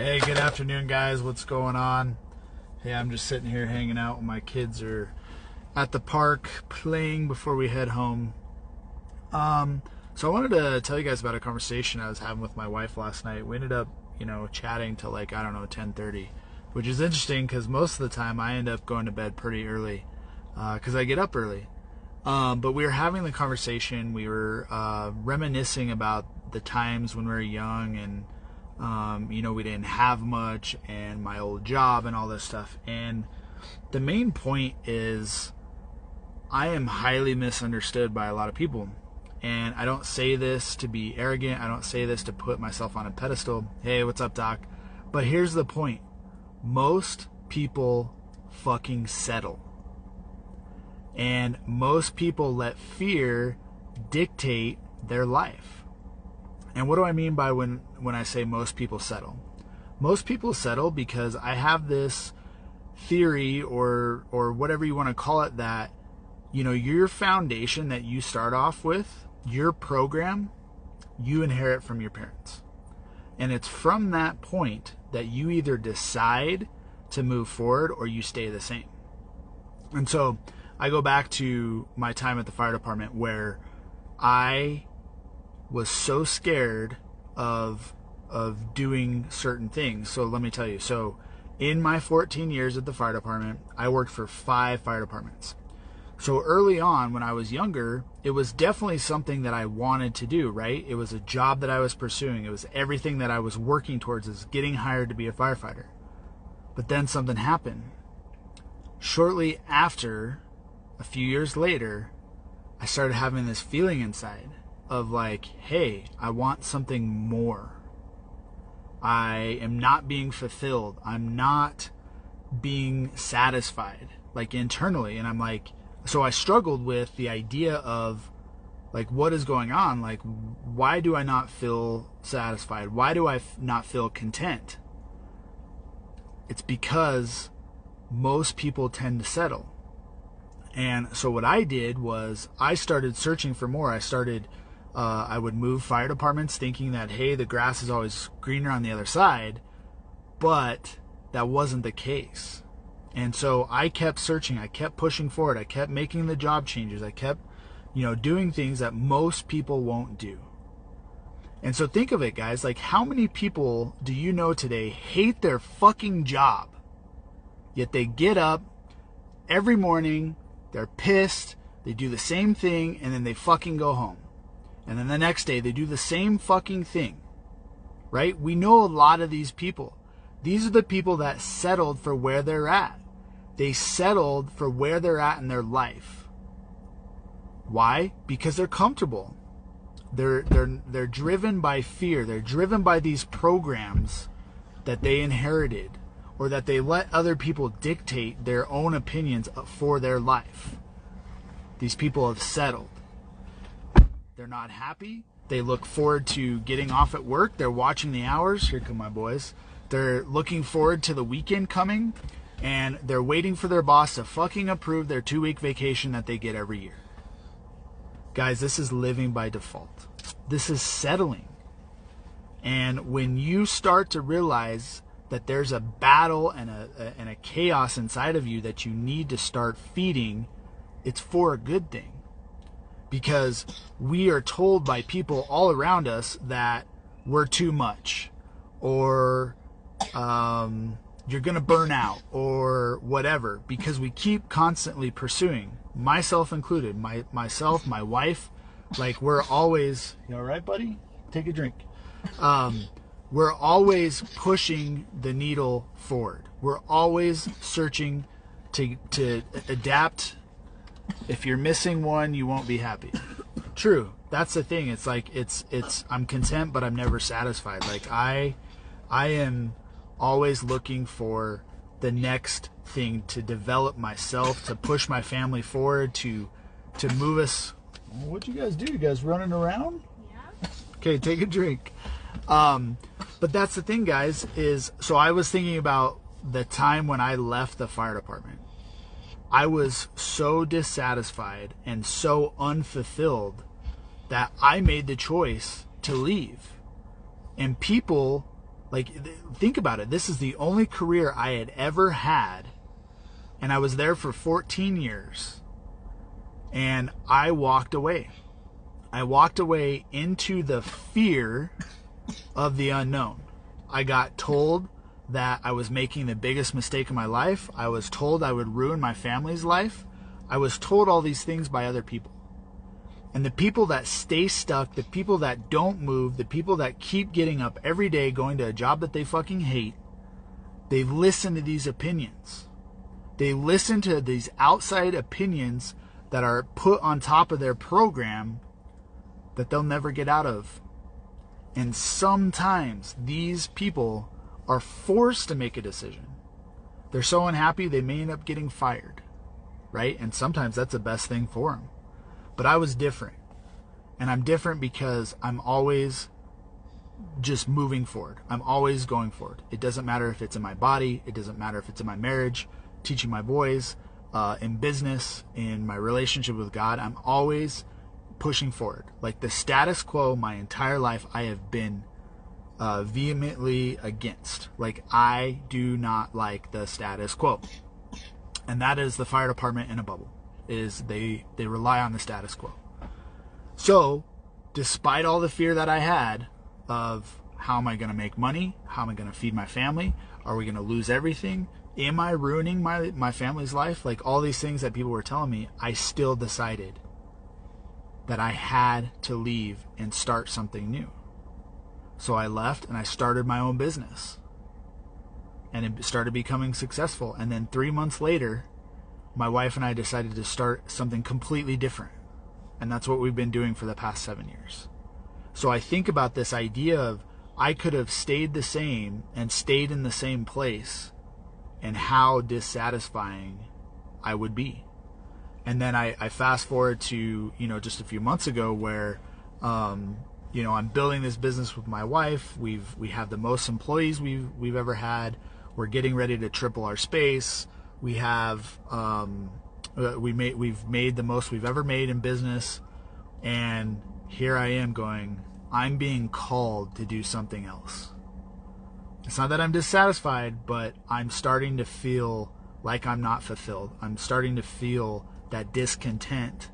Hey, good afternoon, guys. What's going on? Hey, I'm just sitting here hanging out when my kids are at the park playing before we head home. So I wanted to tell you guys about a conversation I was having with my wife last night. We ended up, chatting till 10:30, which is interesting because most of the time I end up going to bed pretty early because I get up early. But we were having the conversation. We were reminiscing about the times when we were young and we didn't have much, and my old job and all this stuff. And the main point is I am highly misunderstood by a lot of people. And I don't say this to be arrogant. I don't say this to put myself on a pedestal. Hey, what's up, Doc? But here's the point. Most people fucking settle. And most people let fear dictate their life. And what do I mean by when I say most people settle? Most people settle because I have this theory or whatever you want to call it that, your foundation that you start off with, your program, you inherit from your parents. And it's from that point that you either decide to move forward or you stay the same. And so I go back to my time at the fire department where I was so scared of doing certain things. So let me tell you. So in my 14 years at the fire department, I worked for 5 fire departments. So early on when I was younger, it was definitely something that I wanted to do, right? It was a job that I was pursuing. It was everything that I was working towards, is getting hired to be a firefighter. But then something happened. Shortly after, a few years later, I started having this feeling inside of hey, I want something more. I am not being fulfilled. I'm not being satisfied, internally. And I'm so I struggled with the idea of what is going on? Why do I not feel satisfied? Why do I not feel content? It's because most people tend to settle. And so what I did was I started searching for more. I would move fire departments thinking that, hey, the grass is always greener on the other side, but that wasn't the case. And so I kept searching, I kept pushing forward, I kept making the job changes, I kept, doing things that most people won't do. And so think of it, guys, how many people do you know today hate their fucking job, yet they get up every morning, they're pissed, they do the same thing, and then they fucking go home. And then the next day, they do the same fucking thing, right? We know a lot of these people. These are the people that settled for where they're at. They settled for where they're at in their life. Why? Because they're comfortable. They're driven by fear. They're driven by these programs that they inherited or that they let other people dictate their own opinions for their life. These people have settled. They're not happy. They look forward to getting off at work. They're watching the hours. Here come my boys. They're looking forward to the weekend coming, and they're waiting for their boss to fucking approve their 2-week vacation that they get every year. Guys, this is living by default. This is settling. And when you start to realize that there's a battle and a chaos inside of you that you need to start feeding, it's for a good thing. Because we are told by people all around us that we're too much, or you're going to burn out, or whatever, because we keep constantly pursuing, myself included, myself, my wife, we're always, you all right, buddy? Take a drink. We're always pushing the needle forward. We're always searching to adapt. If you're missing one, you won't be happy. True. That's the thing. It's it's I'm content, but I'm never satisfied. I am always looking for the next thing to develop myself, to push my family forward, to move us. What'd you guys do? You guys running around? Yeah. Okay, take a drink. But that's the thing, guys, so I was thinking about the time when I left the fire department. I was so dissatisfied and so unfulfilled that I made the choice to leave. And people Like, think about it. This is the only career I had ever had, and I was there for 14 years, and I walked away. I walked away into the fear of the unknown. I got told that I was making the biggest mistake of my life. I was told I would ruin my family's life. I was told all these things by other people. And the people that stay stuck, the people that don't move, the people that keep getting up every day going to a job that they fucking hate, they listen to these opinions. They listen to these outside opinions that are put on top of their program that they'll never get out of. And sometimes these people are forced to make a decision. They're so unhappy they may end up getting fired, right? And sometimes that's the best thing for them. But I was different. And I'm different because I'm always just moving forward. I'm always going forward. It doesn't matter if it's in my body. It doesn't matter if it's in my marriage, teaching my boys, in business, in my relationship with God. I'm always pushing forward. Like the status quo my entire life, I have been vehemently against. Like, I do not like the status quo. And that is the fire department in a bubble. Is they rely on the status quo. So, despite all the fear that I had of how am I going to make money? How am I going to feed my family? Are we going to lose everything? Am I ruining my family's life? Like, all these things that people were telling me, I still decided that I had to leave and start something new. So I left and I started my own business. And it started becoming successful. And then 3 months later, my wife and I decided to start something completely different. And that's what we've been doing for the past 7 years. So I think about this idea of I could have stayed the same and stayed in the same place, and how dissatisfying I would be. And then I fast forward to, just a few months ago where, I'm building this business with my wife. We have the most employees we've ever had. We're getting ready to triple our space. We have we've made the most we've ever made in business, and here I am going, I'm being called to do something else. It's not that I'm dissatisfied, but I'm starting to feel like I'm not fulfilled. I'm starting to feel that discontent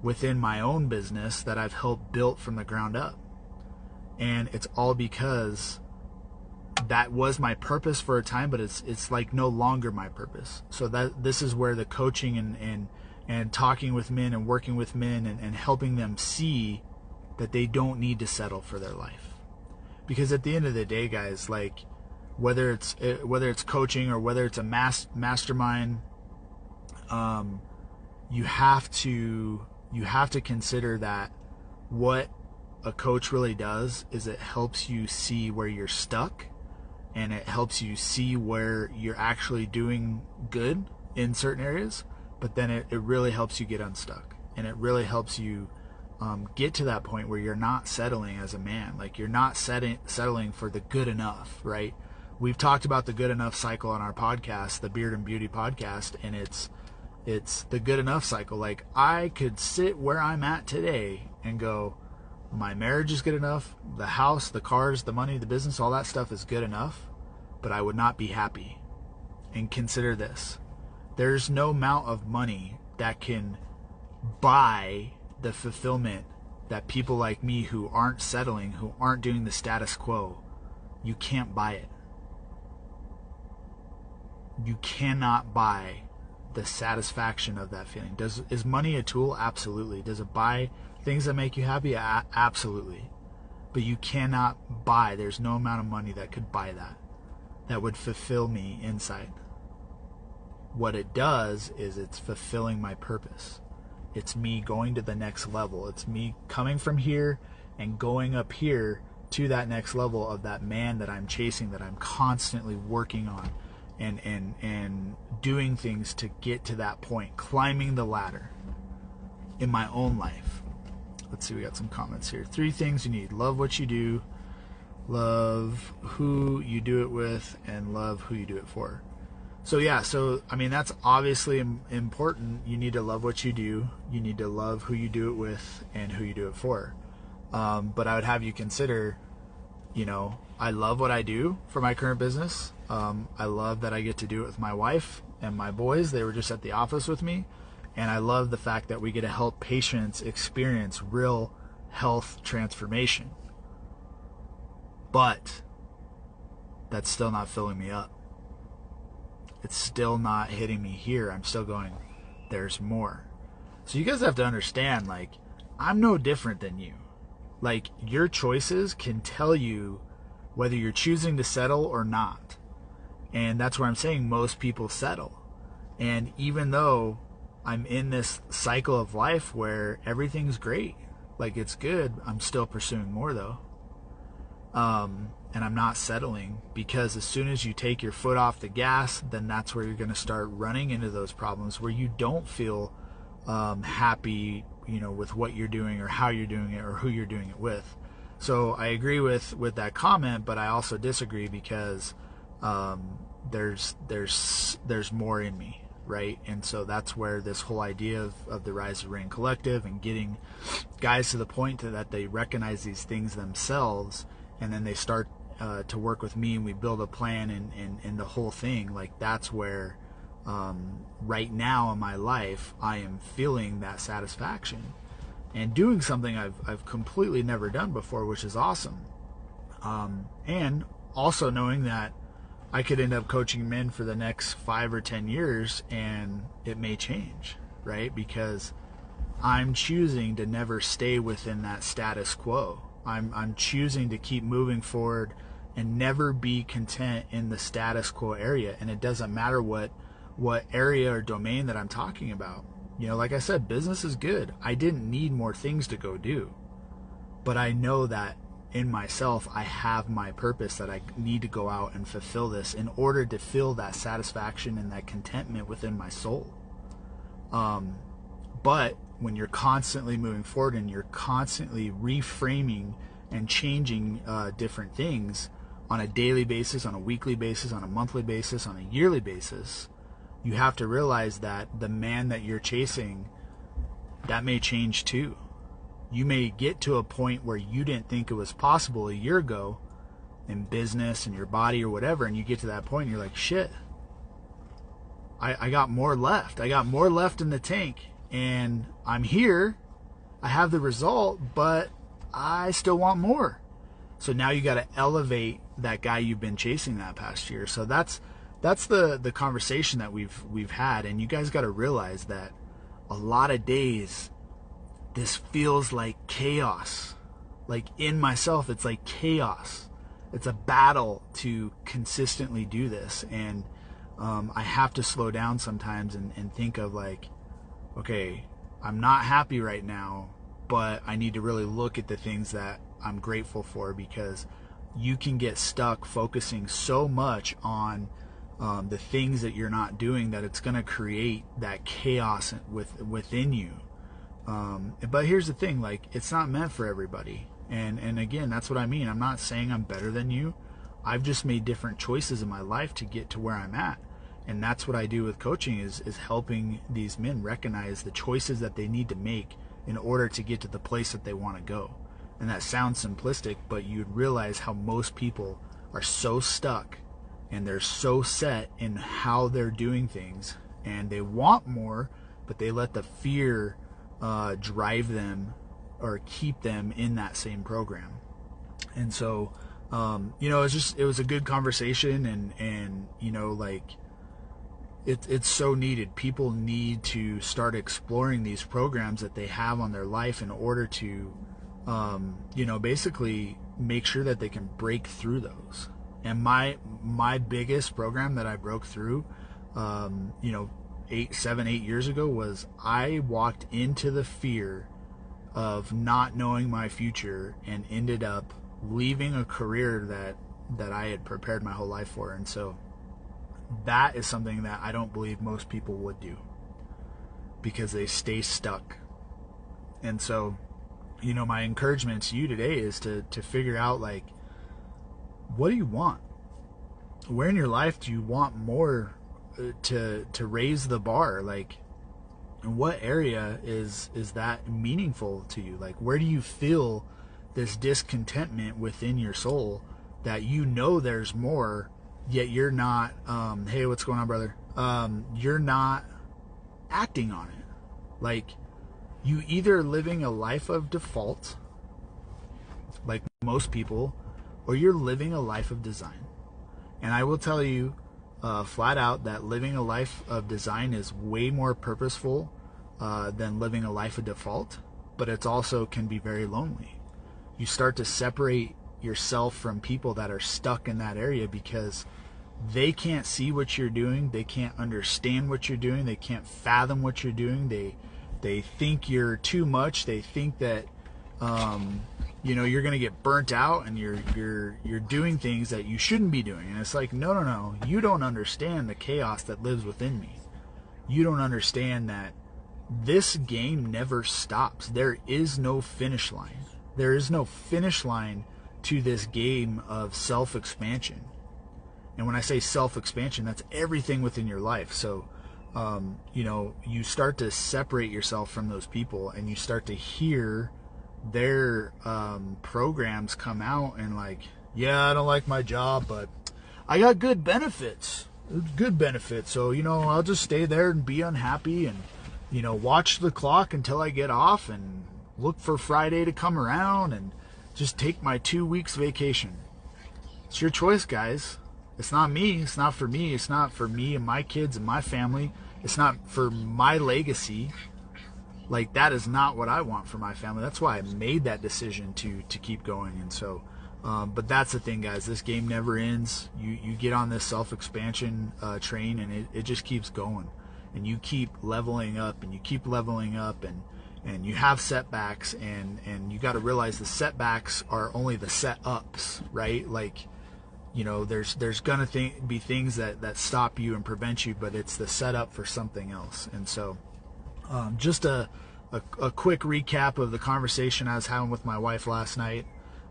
within my own business that I've helped build from the ground up. And it's all because that was my purpose for a time, but it's like no longer my purpose. So that this is where the coaching and talking with men and working with men and helping them see that they don't need to settle for their life. Because at the end of the day, guys, like whether it's coaching or whether it's a mastermind, you have to consider that what a coach really does is it helps you see where you're stuck. And it helps you see where you're actually doing good in certain areas, but then it really helps you get unstuck. And it really helps you get to that point where you're not settling as a man. Like, you're not settling for the good enough, right? We've talked about the good enough cycle on our podcast, the Beard and Beauty podcast, and it's the good enough cycle. Like, I could sit where I'm at today and go, my marriage is good enough, the house, the cars, the money, the business, all that stuff is good enough, but I would not be happy. And consider this. There's no amount of money that can buy the fulfillment that people like me who aren't settling, who aren't doing the status quo, you can't buy it. You cannot buy the satisfaction of that feeling. Is money a tool? Absolutely. Does it buy things that make you happy? Absolutely. But you cannot buy, there's no amount of money that could buy that would fulfill me inside. What it does is it's fulfilling my purpose. It's me going to the next level. It's me coming from here and going up here to that next level of that man that I'm chasing, that I'm constantly working on and doing things to get to that point, climbing the ladder in my own life. Let's see, we got some comments here. 3 things you need. Love what you do, love who you do it with, and love who you do it for. So yeah, that's obviously important. You need to love what you do. You need to love who you do it with and who you do it for. But I would have you consider, I love what I do for my current business. I love that I get to do it with my wife and my boys. They were just at the office with me. And I love the fact that we get to help patients experience real health transformation. But that's still not filling me up. It's still not hitting me here. I'm still going, there's more. So you guys have to understand, like, I'm no different than you. Like, your choices can tell you whether you're choosing to settle or not. And that's where I'm saying most people settle. And even though I'm in this cycle of life where everything's great, like it's good, I'm still pursuing more though. And I'm not settling, because as soon as you take your foot off the gas, then that's where you're going to start running into those problems where you don't feel happy, with what you're doing or how you're doing it or who you're doing it with. So I agree with that comment, but I also disagree, because there's more in me, right? And so that's where this whole idea of the RISEil collective and getting guys to the point that they recognize these things themselves, and then they start to work with me, and we build a plan and the whole thing. Like, that's where right now in my life I am feeling that satisfaction and doing something I've completely never done before, which is awesome. And also knowing that I could end up coaching men for the next 5 or 10 years, and it may change, right? Because I'm choosing to never stay within that status quo. I'm choosing to keep moving forward and never be content in the status quo area. And it doesn't matter what area or domain that I'm talking about. Like I said, business is good. I didn't need more things to go do. But I know that in myself, I have my purpose, that I need to go out and fulfill this in order to feel that satisfaction and that contentment within my soul. But when you're constantly moving forward and you're constantly reframing and changing different things on a daily basis, on a weekly basis, on a monthly basis, on a yearly basis, you have to realize that the man that you're chasing, that may change too. You may get to a point where you didn't think it was possible a year ago in business and your body or whatever, and you get to that point and you're like, shit, I got more left. I got more left in the tank, and I'm here. I have the result, but I still want more. So now you got to elevate that guy you've been chasing that past year. So that's the conversation that we've had, and you guys got to realize that a lot of days this feels like chaos. Like, in myself, it's like chaos. It's a battle to consistently do this, and I have to slow down sometimes and think of, like, okay, I'm not happy right now, but I need to really look at the things that I'm grateful for, because you can get stuck focusing so much on the things that you're not doing that it's going to create that chaos within you. But here's the thing, like, it's not meant for everybody. And again, that's what I mean. I'm not saying I'm better than you. I've just made different choices in my life to get to where I'm at. And that's what I do with coaching, is helping these men recognize the choices that they need to make in order to get to the place that they want to go. And that sounds simplistic, but you'd realize how most people are so stuck and they're so set in how they're doing things, and they want more, but they let the fear drive them or keep them in that same program. And so, it was a good conversation, and like, it's so needed. People need to start exploring these programs that they have on their life in order to, basically make sure that they can break through those. And my biggest program that I broke through, 8 years ago, was I walked into the fear of not knowing my future and ended up leaving a career that I had prepared my whole life for. And so that is something that I don't believe most people would do, because they stay stuck. And so, my encouragement to you today is to figure out, like, what do you want? Where in your life do you want more to raise the bar? Like, in what area is that meaningful to you? Like, where do you feel this discontentment within your soul that you know there's more, yet you're not, hey, what's going on, brother? You're not acting on it. Like, you either living a life of default, like most people, or you're living a life of design. And I will tell you flat out that living a life of design is way more purposeful than living a life of default, but it also can be very lonely. You start to separate yourself from people that are stuck in that area because they can't see what you're doing, they can't understand what you're doing, they can't fathom what you're doing, they think you're too much, they think that you're going to get burnt out and you're doing things that you shouldn't be doing. And it's like, no, you don't understand the chaos that lives within me. You don't understand that this game never stops. There is no finish line. There is no finish line to this game of self-expansion. And when I say self-expansion, that's everything within your life. So, you start to separate yourself from those people, and you start to hear their programs come out and like, yeah, I don't like my job, but I got good benefits. So, I'll just stay there and be unhappy and, watch the clock until I get off and look for Friday to come around and just take my 2 weeks vacation. It's your choice, guys. It's not me. It's not for me. It's not for me and my kids and my family. It's not for my legacy. Like, that is not what I want for my family. That's why I made that decision to keep going. And so, but that's the thing, guys. This game never ends. You get on this self-expansion train, and it just keeps going. And you keep leveling up, and you keep leveling up, and you have setbacks, and you got to realize the setbacks are only the set-ups, right? Like, there's gonna be things that stop you and prevent you, but it's the setup for something else. And so, just a quick recap of the conversation I was having with my wife last night,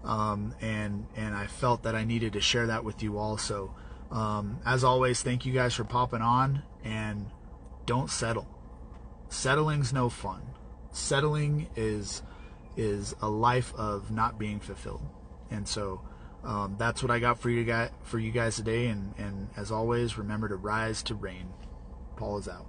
and I felt that I needed to share that with you all. So, as always, thank you guys for popping on, and don't settle. Settling's no fun. Settling is a life of not being fulfilled. And so, that's what I got for you guys today. And as always, remember to rise to reign. Paul is out.